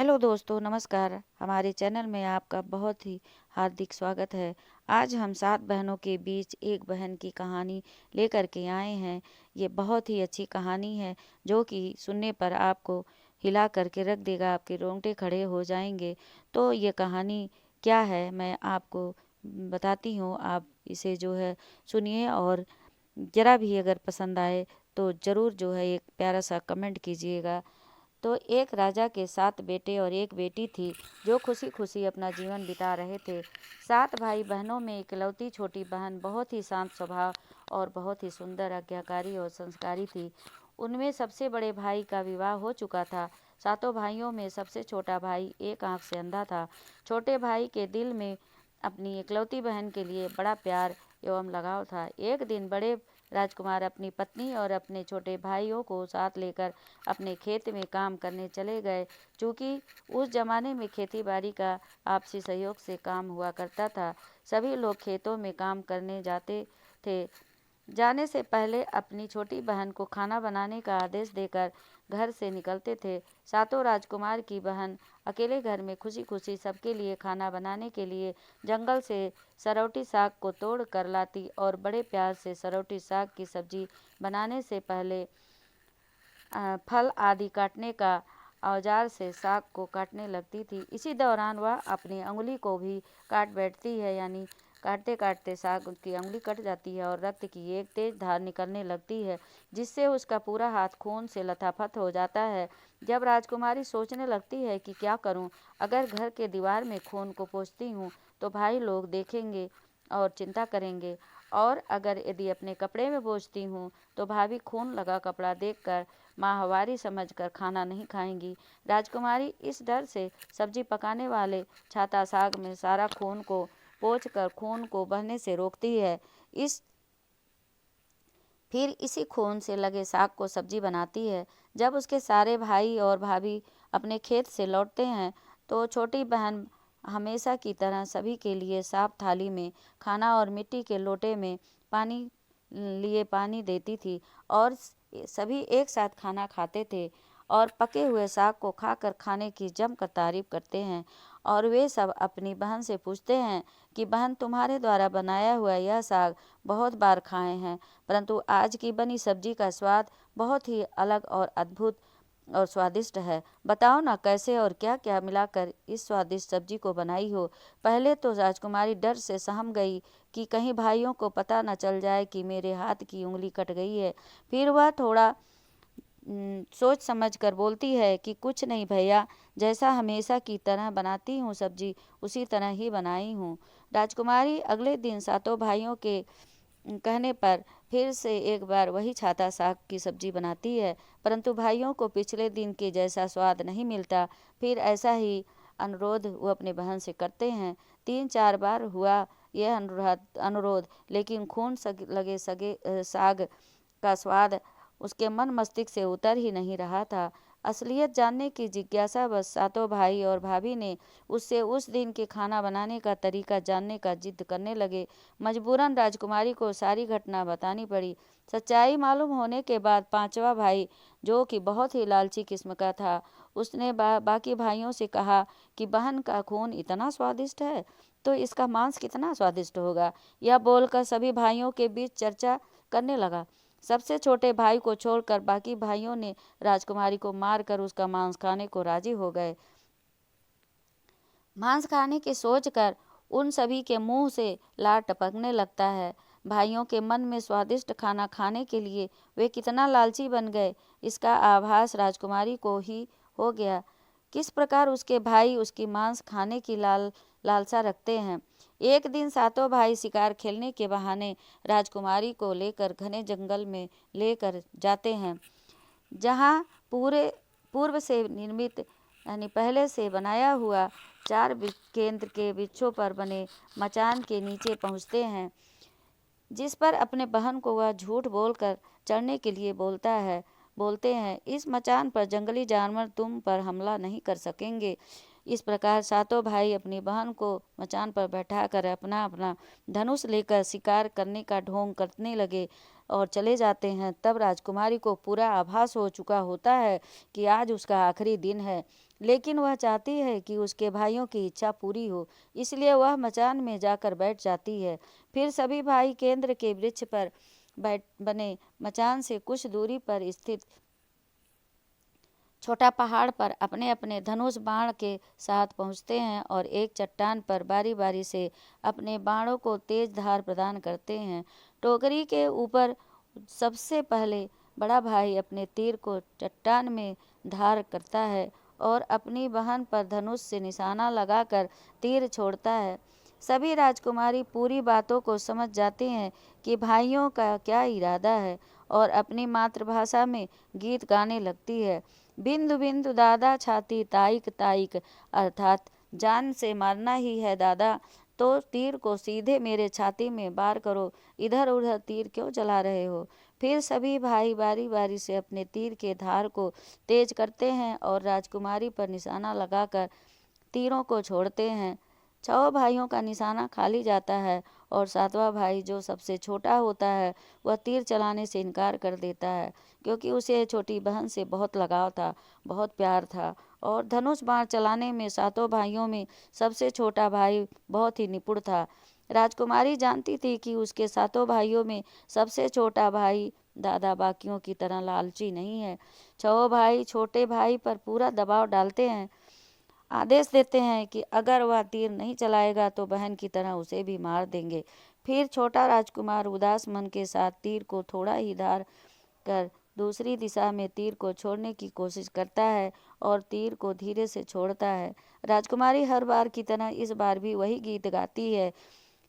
Hello दोस्तों, नमस्कार। हमारे चैनल में आपका बहुत ही हार्दिक स्वागत है। आज हम 7 बहनों के बीच एक बहन की कहानी लेकर के आए हैं। ये बहुत ही अच्छी कहानी है जो कि सुनने पर आपको हिला करके रख देगा, आपके रोंगटे खड़े हो जाएंगे। तो ये कहानी क्या है मैं आपको बताती हूँ। आप इसे जो है सुनिए और ज़रा भी अगर पसंद आए तो ज़रूर जो है एक प्यारा सा कमेंट कीजिएगा। तो एक राजा के 7 बेटे और एक बेटी थी जो खुशी खुशी अपना जीवन बिता रहे थे। 7 भाई बहनों में इकलौती छोटी बहन बहुत ही शांत स्वभाव और बहुत ही सुंदर, आज्ञाकारी और संस्कारी थी। उनमें सबसे बड़े भाई का विवाह हो चुका था। सातों भाइयों में सबसे छोटा भाई एक आंख से अंधा था। छोटे भाई के दिल में अपनी इकलौती बहन के लिए बड़ा प्यार एवं लगाव था। एक दिन बड़े राजकुमार अपनी पत्नी और अपने छोटे भाइयों को साथ लेकर अपने खेत में काम करने चले गए। चूँकि उस जमाने में खेती बाड़ी का आपसी सहयोग से काम हुआ करता था, सभी लोग खेतों में काम करने जाते थे। जाने से पहले अपनी छोटी बहन को खाना बनाने का आदेश देकर घर से निकलते थे। सातों राजकुमार की बहन अकेले घर में खुशी खुशी सबके लिए खाना बनाने के लिए जंगल से सरौटी साग को तोड़ कर लाती और बड़े प्यार से सरौटी साग की सब्जी बनाने से पहले फल आदि काटने का औजार से साग को काटने लगती थी। इसी दौरान वह अपनी उंगली को भी काट बैठती है, यानी काटते काटते साग की उंगली कट जाती है और रक्त की एक तेज धार निकलने लगती है, जिससे उसका पूरा हाथ खून से लथापथ हो जाता है। जब राजकुमारी सोचने लगती है कि क्या करूं, अगर घर के दीवार में खून को पोंछती हूँ तो भाई लोग देखेंगे और चिंता करेंगे, और अगर यदि अपने कपड़े में पोंछती हूँ तो भाभी खून लगा कपड़ा देखकर माहवारी समझकर खाना नहीं खाएंगी। राजकुमारी इस डर से सब्जी पकाने वाले छाता साग में सारा खून को पोंछकर खून को बहने से रोकती है। फिर इसी खून से लगे साग को सब्जी बनाती है। जब उसके सारे भाई और भाभी अपने खेत से लौटते हैं तो छोटी बहन हमेशा की तरह सभी के लिए साफ थाली में खाना और मिट्टी के लोटे में पानी देती थी, और सभी एक साथ खाना खाते थे और पके हुए साग को खाकर खाने की जमकर तारीफ करते हैं। और वे सब अपनी बहन से पूछते हैं कि बहन, तुम्हारे द्वारा बनाया हुआ यह साग बहुत बार खाए हैं, परंतु आज की बनी सब्जी का स्वाद बहुत ही अलग और अद्भुत और स्वादिष्ट है। बताओ ना कैसे और क्या क्या मिलाकर इस स्वादिष्ट सब्जी को बनाई हो। पहले तो राजकुमारी डर से सहम गई कि कहीं भाइयों को पता न चल जाए कि मेरे हाथ की उंगली कट गई है। फिर वह थोड़ा सोच समझ कर बोलती है कि कुछ नहीं भैया, जैसा हमेशा की तरह बनाती हूँ सब्जी उसी तरह ही बनाई हूँ। राजकुमारी अगले दिन सातों भाइयों के कहने पर फिर से एक बार वही छाता साग की सब्जी बनाती है, परंतु भाइयों को पिछले दिन के जैसा स्वाद नहीं मिलता। फिर ऐसा ही अनुरोध वो अपने बहन से करते हैं। 3-4 बार हुआ यह अनुरोध, लेकिन खून लगे साग का स्वाद उसके मन मस्तिष्क से उतर ही नहीं रहा था। असलियत जानने की जिज्ञासा बस सातों भाई और भाभी ने उससे उस दिन के खाना बनाने का तरीका जानने का जिद करने लगे। मजबूरन राजकुमारी को सारी घटना बतानी पड़ी। सच्चाई मालूम होने के बाद पांचवा भाई, जो कि बहुत ही लालची किस्म का था, उसने बाकी भाइयों से कहा कि बहन का खून इतना स्वादिष्ट है तो इसका मांस कितना स्वादिष्ट होगा। यह बोलकर सभी भाइयों के बीच चर्चा करने लगा। सबसे छोटे भाई को छोड़कर बाकी भाइयों ने राजकुमारी को मारकर उसका मांस खाने को राजी हो गए। मांस खाने की सोचकर उन सभी के मुंह से लार टपकने लगता है। भाइयों के मन में स्वादिष्ट खाना खाने के लिए वे कितना लालची बन गए, इसका आभास राजकुमारी को ही हो गया। किस प्रकार उसके भाई उसकी मांस खाने की लालसा रखते हैं। एक दिन सातों भाई शिकार खेलने के बहाने राजकुमारी को लेकर घने जंगल में लेकर जाते हैं, जहाँ पूरे पूर्व से निर्मित यानी पहले से बनाया हुआ 4 केंद्र के वृक्षों पर बने मचान के नीचे पहुँचते हैं, जिस पर अपने बहन को वह झूठ बोलकर चढ़ने के लिए बोलते हैं। इस मचान पर जंगली जानवर तुम पर हमला नहीं कर सकेंगे। इस प्रकार सातों भाई अपनी बहन को मचान पर बैठाकर अपना अपना धनुष लेकर शिकार करने का ढोंग करने लगे और चले जाते हैं। तब राजकुमारी को पूरा आभास हो चुका होता है कि आज उसका आखिरी दिन है। लेकिन वह चाहती है कि उसके भाइयों की इच्छा पूरी हो, इसलिए वह मचान में जाकर बैठ जाती है। फिर सभी भाई केंद्र के वृक्ष पर बने मचान से कुछ दूरी पर स्थित छोटा पहाड़ पर अपने अपने धनुष बाण के साथ पहुंचते हैं और एक चट्टान पर बारी बारी से अपने बाणों को तेज धार प्रदान करते हैं। टोकरी के ऊपर सबसे पहले बड़ा भाई अपने तीर को चट्टान में धार करता है और अपनी बहन पर धनुष से निशाना लगाकर तीर छोड़ता है। सभी राजकुमारी पूरी बातों को समझ जाती हैं कि भाइयों का क्या इरादा है और अपनी मातृभाषा में गीत गाने लगती है। बिंदु बिंदु दादा छाती ताइक ताइक, अर्थात जान से मारना ही है दादा तो तीर को सीधे मेरे छाती में वार करो, इधर उधर तीर क्यों चला रहे हो। फिर सभी भाई बारी बारी से अपने तीर के धार को तेज करते हैं और राजकुमारी पर निशाना लगाकर तीरों को छोड़ते हैं। 6 भाइयों का निशाना खाली जाता है और 7वां भाई, जो सबसे छोटा होता है, वह तीर चलाने से इनकार कर देता है, क्योंकि उसे छोटी बहन से बहुत लगाव था, बहुत प्यार था। और धनुष बाण चलाने में 7 भाइयों में सबसे छोटा भाई बहुत ही निपुण था। राजकुमारी जानती थी कि उसके 7 भाइयों में सबसे छोटा भाई दादा बाकियों की तरह लालची नहीं है। 6 भाई छोटे भाई पर पूरा दबाव डालते हैं, आदेश देते हैं कि अगर वह तीर नहीं चलाएगा तो बहन की तरह उसे भी मार देंगे। फिर छोटा राजकुमार उदास मन के साथ तीर को थोड़ा ही धार कर दूसरी दिशा में तीर को छोड़ने की कोशिश करता है और तीर को धीरे से छोड़ता है। राजकुमारी हर बार की तरह इस बार भी वही गीत गाती है,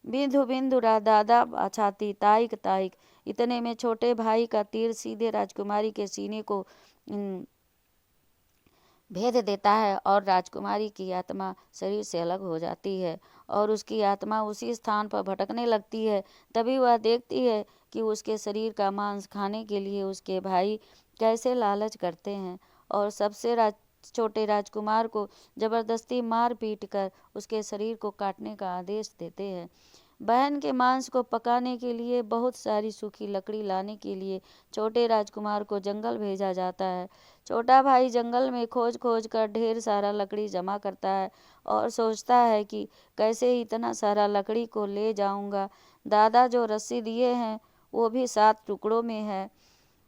बिंदु बिंदु दादा छाती ताइक ताइक। इतने में छोटे भाई का तीर सीधे राजकुमारी के सीने को भेद देता है और राजकुमारी की आत्मा शरीर से अलग हो जाती है और उसकी आत्मा उसी स्थान पर भटकने लगती है। तभी वह देखती है कि उसके शरीर का मांस खाने के लिए उसके भाई कैसे लालच करते हैं और सबसे छोटे राजकुमार को जबरदस्ती मार पीट कर उसके शरीर को काटने का आदेश देते हैं। बहन के मांस को पकाने के लिए बहुत सारी सूखी लकड़ी लाने के लिए छोटे राजकुमार को जंगल भेजा जाता है। छोटा भाई जंगल में खोज खोज कर ढेर सारा लकड़ी जमा करता है और सोचता है कि कैसे इतना सारा लकड़ी को ले जाऊंगा। दादा जो रस्सी दिए हैं वो भी 7 टुकड़ों में है,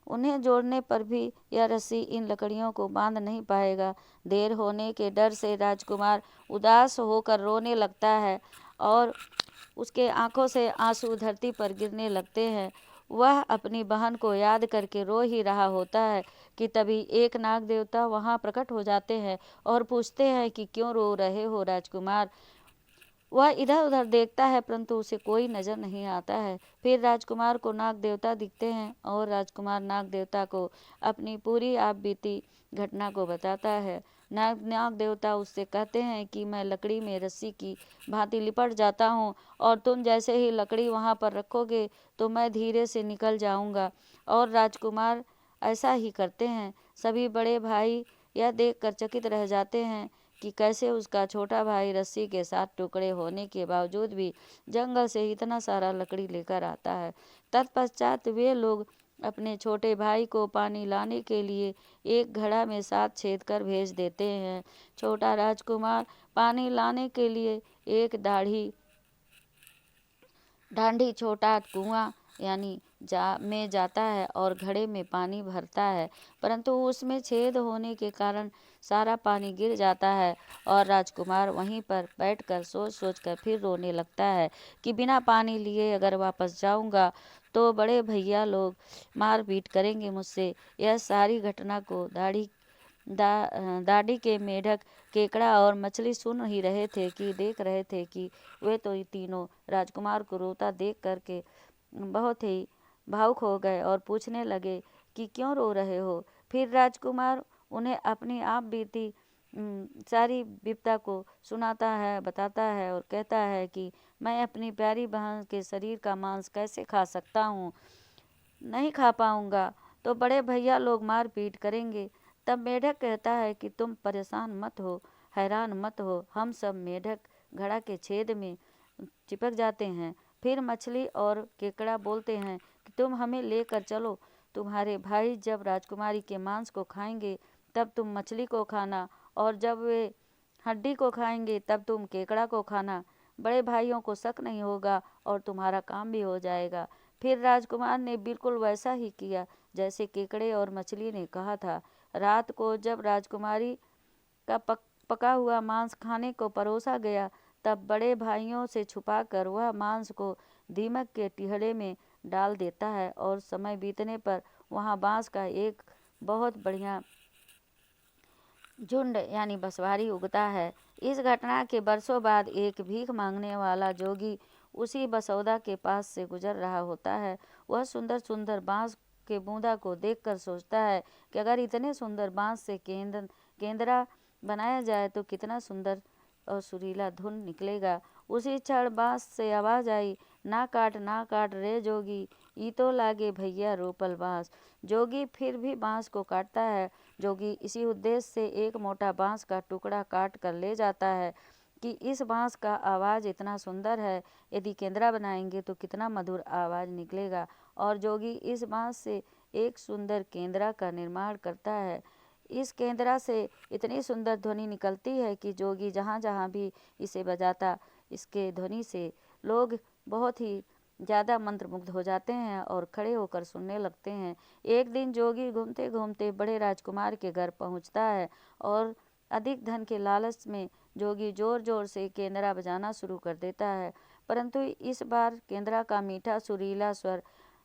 उन्हें जोड़ने पर भी यह रस्सी इन लकड़ियों को बांध नहीं पाएगा। देर होने के डर से राजकुमार उदास होकर रोने लगता है और उसके आंखों से आंसू धरती पर गिरने लगते हैं। वह अपनी बहन को याद करके रो ही रहा होता है कि तभी एक नाग देवता वहां प्रकट हो जाते हैं और पूछते हैं कि क्यों रो रहे हो राजकुमार। वह इधर उधर देखता है परंतु उसे कोई नजर नहीं आता है। फिर राजकुमार को नाग देवता दिखते हैं और राजकुमार नाग देवता को अपनी पूरी आप बीती घटना को बताता है। नाग देवता उससे कहते हैं कि मैं लकड़ी में रस्सी की भांति लिपट जाता हूँ और तुम जैसे ही लकड़ी वहाँ पर रखोगे तो मैं धीरे से निकल जाऊँगा। और राजकुमार ऐसा ही करते हैं। सभी बड़े भाई यह देखकर चकित रह जाते हैं कि कैसे उसका छोटा भाई रस्सी के 7 टुकड़े होने के बावजूद भी जंगल से इतना सारा लकड़ी लेकर आता है। तत्पश्चात वे लोग अपने छोटे भाई को पानी लाने के लिए एक घड़ा में 7 छेद कर भेज देते हैं। छोटा राजकुमार पानी लाने के लिए एक ढांढी छोटा कुआं यानी में जाता है और घड़े में पानी भरता है, परंतु उसमें छेद होने के कारण सारा पानी गिर जाता है और राजकुमार वहीं पर बैठकर सोच सोच कर फिर रोने लगता है कि बिना पानी लिए अगर वापस जाऊंगा तो बड़े भैया लोग मार पीट करेंगे मुझसे। यह सारी घटना को दाढ़ी के मेढक केकड़ा और मछली सुन ही रहे थे कि देख रहे थे कि वे तो तीनों राजकुमार को रोता देख करके बहुत ही भावुक हो गए और पूछने लगे कि क्यों रो रहे हो। फिर राजकुमार उन्हें अपनी आप बीती सारी विपदा को सुनाता है, बताता है और कहता है कि मैं अपनी प्यारी बहन के शरीर का मांस कैसे खा सकता हूँ, नहीं खा पाऊँगा तो बड़े भैया लोग मार पीट करेंगे। तब मेढक कहता है कि तुम परेशान मत हो, हैरान मत हो, हम सब मेढक घड़ा के छेद में चिपक जाते हैं। फिर मछली और केकड़ा बोलते हैं कि तुम हमें लेकर चलो, तुम्हारे भाई जब राजकुमारी के मांस को खाएंगे तब तुम मछली को खाना और जब वे हड्डी को खाएंगे तब तुम केकड़ा को खाना। बड़े भाइयों को शक नहीं होगा और तुम्हारा काम भी हो जाएगा। फिर राजकुमार ने बिल्कुल वैसा ही किया जैसे केकड़े और मछली ने कहा था। रात को जब राजकुमारी का पका हुआ मांस खाने को परोसा गया तब बड़े भाइयों से छुपाकर वह मांस को दीमक के टिहड़े में डाल देता है और समय बीतने पर वहाँ बांस का एक बहुत बढ़िया झुंड यानी बंसवारी उगता है। इस घटना के बरसों बाद एक भीख मांगने वाला जोगी उसी बसौदा के पास से गुजर रहा होता है। वह सुंदर सुंदर बांस के बूंदा को देखकर सोचता है कि अगर इतने सुंदर बांस से केंद्रा बनाया जाए तो कितना सुंदर और सुरीला धुन निकलेगा। उसी क्षण बांस से आवाज आई, ना काट रे जोगी, ई तो लागे भैया रोपल बांस। जोगी फिर भी बांस को काटता है। जोगी इसी उद्देश्य से एक मोटा बांस का टुकड़ा काट कर ले जाता है कि इस बांस का आवाज़ इतना सुंदर है, यदि केंद्रा बनाएंगे तो कितना मधुर आवाज़ निकलेगा। और जोगी इस बांस से एक सुंदर केंद्रा का निर्माण करता है। इस केंद्रा से इतनी सुंदर ध्वनि निकलती है कि जोगी जहाँ जहाँ भी इसे बजाता, इसके ध्वनि से लोग बहुत ही ज़्यादा मंत्रमुग्ध हो जाते हैं और खड़े होकर सुनने लगते हैं। एक दिन जोगी घूमते घूमते बड़े राजकुमार के घर पहुंचता है और अधिक धन के लालच में जोगी जोर जोर से केंद्रा बजाना शुरू कर देता है। परंतु इस बार केंद्रा का मीठा सुरीला स्वर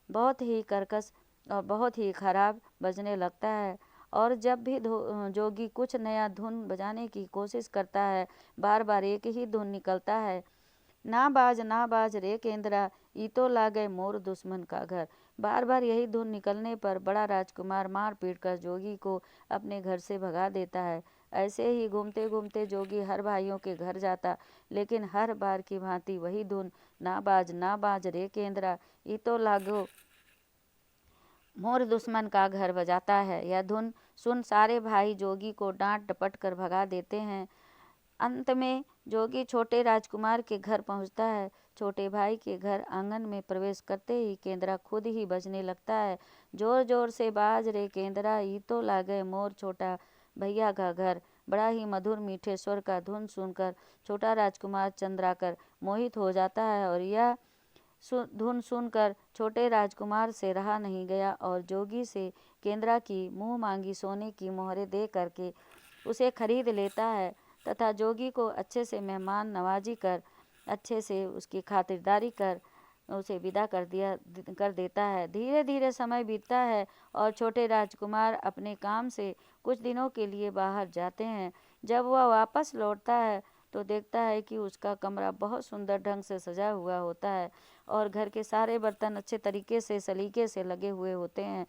बहुत ही कर्कश और बहुत ही खराब बजने लगता है। और जब भी जोगी कुछ नया धुन बजाने की कोशिश करता है, बार बार एक ही धुन निकलता है, ना बाज रे केंद्रा, ई तो लागे मोर दुश्मन का घर। बार बार यही धुन निकलने पर बड़ा राजकुमार मार पीट कर जोगी को अपने घर से भगा देता है। ऐसे ही घूमते घूमते जोगी हर भाइयों के घर जाता, लेकिन हर बार की भांति वही धुन, ना बाज रे केंद्रा, ई तो लागो मोर दुश्मन का घर बजाता है। यह धुन सुन सारे भाई जोगी को डांट डपट कर भगा देते हैं। अंत में जोगी छोटे राजकुमार के घर पहुंचता है। छोटे भाई के घर आंगन में प्रवेश करते ही केंद्रा खुद ही बजने लगता है, जोर जोर से बाज रे केंद्रा, ई तो लागे मोर छोटा भैया का घर। बड़ा ही मधुर मीठे स्वर का धुन सुनकर छोटा राजकुमार चंद्राकर मोहित हो जाता है और यह धुन सुनकर छोटे राजकुमार से रहा नहीं गया और जोगी से केंद्रा की मुंह मांगी सोने की मोहरें दे करके उसे खरीद लेता है तथा जोगी को अच्छे से मेहमान नवाजी कर अच्छे से उसकी खातिरदारी कर उसे विदा कर देता है। धीरे धीरे समय बीतता है और छोटे राजकुमार अपने काम से कुछ दिनों के लिए बाहर जाते हैं। जब वह वापस लौटता है तो देखता है कि उसका कमरा बहुत सुंदर ढंग से सजा हुआ होता है और घर के सारे बर्तन अच्छे तरीके से सलीके से लगे हुए होते हैं।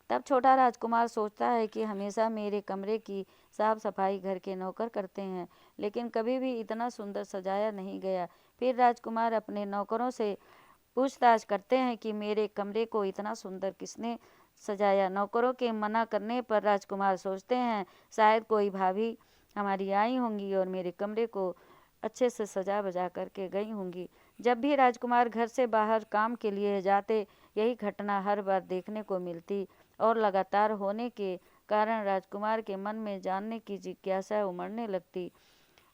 तब छोटा राजकुमार सोचता है कि हमेशा मेरे कमरे की साफ सफाई घर के नौकर करते हैं, लेकिन कभी भी इतना सुंदर सजाया नहीं गया। फिर राजकुमार अपने नौकरों से पूछताछ करते हैं कि मेरे कमरे को इतना सुंदर किसने सजाया। नौकरों के मना करने पर राजकुमार सोचते हैं शायद कोई भाभी हमारी आई होंगी और मेरे कमरे को अच्छे से सजा बजा करके गई होंगी। जब भी राजकुमार घर से बाहर काम के लिए जाते, यही घटना हर बार देखने को मिलती और लगातार होने के कारण राजकुमार के मन में जानने की जिज्ञासा उमड़ने लगती।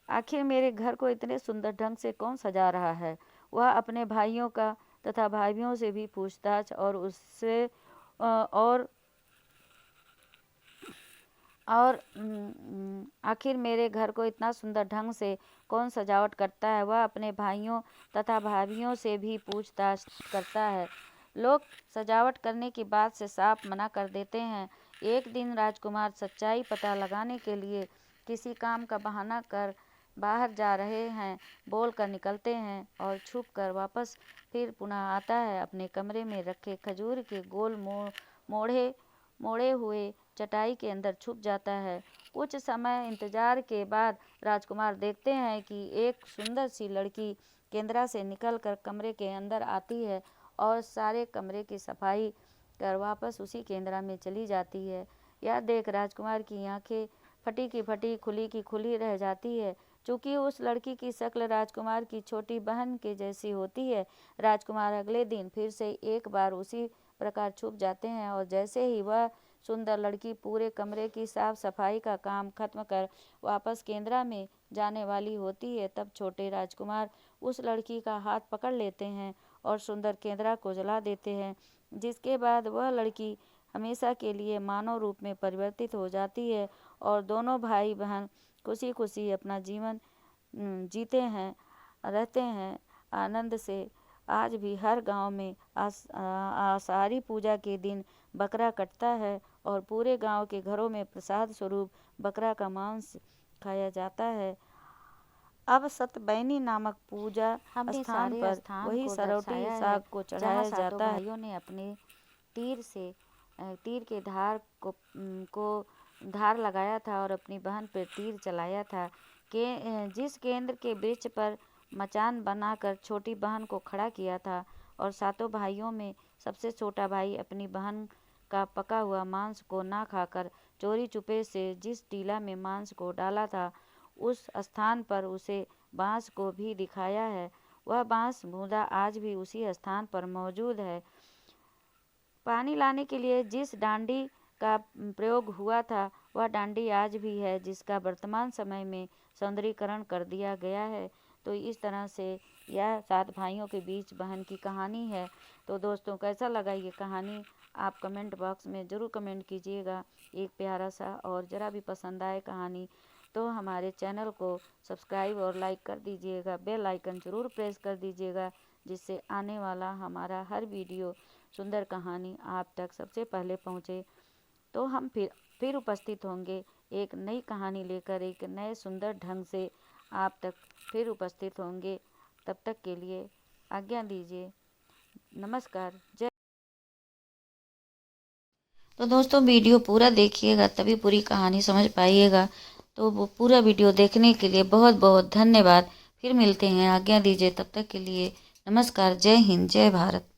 आखिर मेरे घर को इतने सुंदर ढंग से कौन सजा रहा है। वह अपने भाइयों का तथा भाइयों से भी पूछताछ और उससे और आखिर मेरे घर को इतना सुंदर ढंग से कौन सजावट करता है। वह अपने भाइयों तथा भाभियों से भी पूछताछ करता है। लोग सजावट करने की बात से साफ मना कर देते हैं। एक दिन राजकुमार सच्चाई पता लगाने के लिए किसी काम का बहाना कर बाहर जा रहे हैं बोल कर निकलते हैं और छुप कर वापस फिर पुनः आता है। अपने कमरे में रखे खजूर के गोल मोड़े हुए चटाई के अंदर छुप जाता है। कुछ समय इंतजार के बाद राजकुमार देखते हैं कि एक सुंदर सी लड़की केंद्रा से निकलकर कमरे के अंदर आती है और सारे कमरे की सफाई कर वापस उसी केंद्रा में चली जाती है। यह देख राजकुमार की आंखें फटी की फटी खुली की खुली रह जाती है। चूँकि उस लड़की की शक्ल राजकुमार की छोटी बहन के जैसी होती है, राजकुमार अगले दिन फिर से एक बार उसी प्रकार छुप जाते हैं और जैसे ही वह सुंदर लड़की पूरे कमरे की साफ सफाई का काम खत्म कर वापस केंद्र में जाने वाली होती है, तब छोटे राजकुमार उस लड़की का हाथ पकड़ लेते हैं और सुंदर केंद्र को जला देते हैं, जिसके बाद वह लड़की हमेशा के लिए मानव रूप में परिवर्तित हो जाती है और दोनों भाई बहन खुशी खुशी अपना जीवन जीते हैं, रहते हैं आनंद से। आज भी हर गांव में आषाढ़ी पूजा के दिन बकरा कटता है और पूरे गांव के घरों में प्रसाद स्वरूप बकरा का मांस खाया जाता है। अब सतबैनी नामक पूजा स्थान पर वही सरौटी साग को चढ़ाया जाता है। भाइयों ने अपने तीर के धार को धार लगाया था और अपनी बहन पर तीर चलाया था। जिस केंद्र के वृक्ष पर मचान बनाकर छोटी बहन को खड़ा किया था और सातों भाइयों में सबसे छोटा भाई अपनी बहन का पका हुआ मांस को ना खाकर चोरी चुपे से जिस टीला में मांस को डाला था, उस स्थान पर उसे बांस को भी दिखाया है। वह बांस बूंदा आज भी उसी स्थान पर मौजूद है। पानी लाने के लिए जिस डांडी का प्रयोग हुआ था, वह डांडी आज भी है, जिसका वर्तमान समय में सौंदर्यीकरण कर दिया गया है। तो इस तरह से यह 7 भाइयों के बीच बहन की कहानी है। तो दोस्तों, कैसा लगा ये कहानी आप कमेंट बॉक्स में ज़रूर कमेंट कीजिएगा। एक प्यारा सा, और ज़रा भी पसंद आए कहानी तो हमारे चैनल को सब्सक्राइब और लाइक कर दीजिएगा। बेल आइकन ज़रूर प्रेस कर दीजिएगा, जिससे आने वाला हमारा हर वीडियो सुंदर कहानी आप तक सबसे पहले पहुँचे। तो हम फिर उपस्थित होंगे एक नई कहानी लेकर, एक नए सुंदर ढंग से आप तक फिर उपस्थित होंगे। तब तक के लिए आज्ञा दीजिए। नमस्कार, जय। तो दोस्तों, वीडियो पूरा देखिएगा तभी पूरी कहानी समझ पाइएगा। तो वो पूरा वीडियो देखने के लिए बहुत बहुत धन्यवाद। फिर मिलते हैं, आज्ञा दीजिए। तब तक के लिए नमस्कार, जय हिंद, जय भारत।